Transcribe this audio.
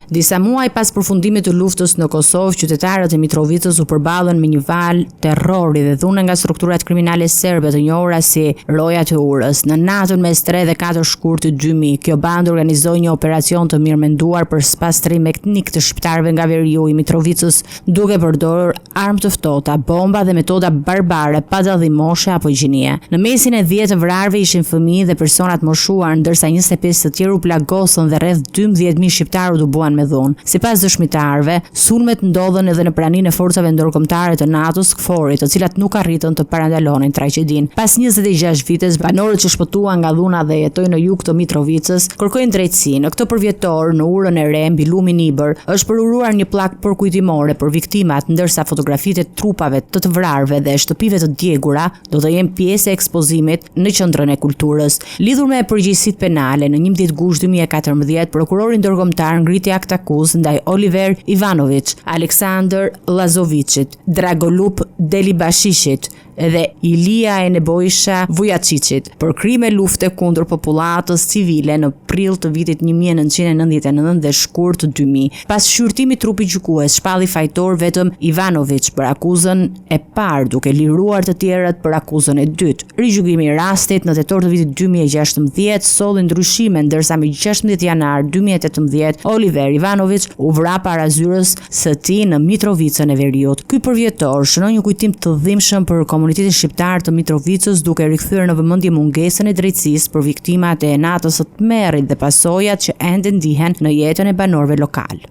Disa muaj pas përfundimit të luftës në Kosovë, qytetarët e Mitrovicës u përballën me një val terrori dhe dhune nga strukturat kriminale serbe të njohura si Rojat e Urës. Në natën mes 3 dhe 4 shkurtit 2000, kjo bandë organizoi një operacion të mirëmenduar për spastrim etnik të shqiptarëve nga veriu i Mitrovicës, duke përdorur armë të ftohta, bomba dhe metoda barbare pa dallim moshe apo gjinie. Në mesin e 10 të vrarëve ishin fëmijë dhe persona të moshuar, ndërsa 25 të tjerë u plagosën dhe rreth 12.000 shqiptarë u buan me dhunë. Sipas dëshmitarëve, sulmet ndodhen edhe në praninë e forcave ndërkombëtare të NATO-s, KFOR-it, të cilat nuk arritën të parandalonin tragjedin. Pas 26 vitesh, banorët që shpëtuan nga dhuna dhe jetojnë në jug të Mitrovicës kërkojnë drejtësi. Në këtë përvjetor, në Urën e Re, mbi lumin Ibër, është përuruar një pllakë përkujtimore për viktimat, ndërsa fotografitë e trupave të vrarëve dhe shtëpive të djegura do të jenë pjesë e ekspozimit në Qendrën e Kulturës. Lidhur me përgjegjësitë penale, në 11 gusht 2014, prokurori ndërkombëtar ngriti akt akuz ndaj Oliver Ivanović, Aleksandr Lazovicit, Dragolup Delibashishit dhe Ilia e Nebojsha Vujacicit për krime lufte kundër popullatës civile në prill të vitit 1999 dhe shkurt 2000. Pas shqyrtimit trupi gjykues shpalli fajtor vetëm Ivanović për akuzën e parë, duke liruar të tjerët për akuzën e dytë. Rigjykimi i rastit në tetor të vitit 2016 solli ndryshime, ndërsa me 16 janar 2018 Oliver Ivanović u vra para zyrës së tij në Mitrovicën e Veriut. Ky përvjetor shënon një kujtim të dhimbshëm për komunitetin shqiptar të Mitrovicës, duke rikthyer në vëmendje mungesën e drejtësisë për viktimat e natës së tmerrit dhe pasojat që ende ndihen në jetën e banorëve lokal.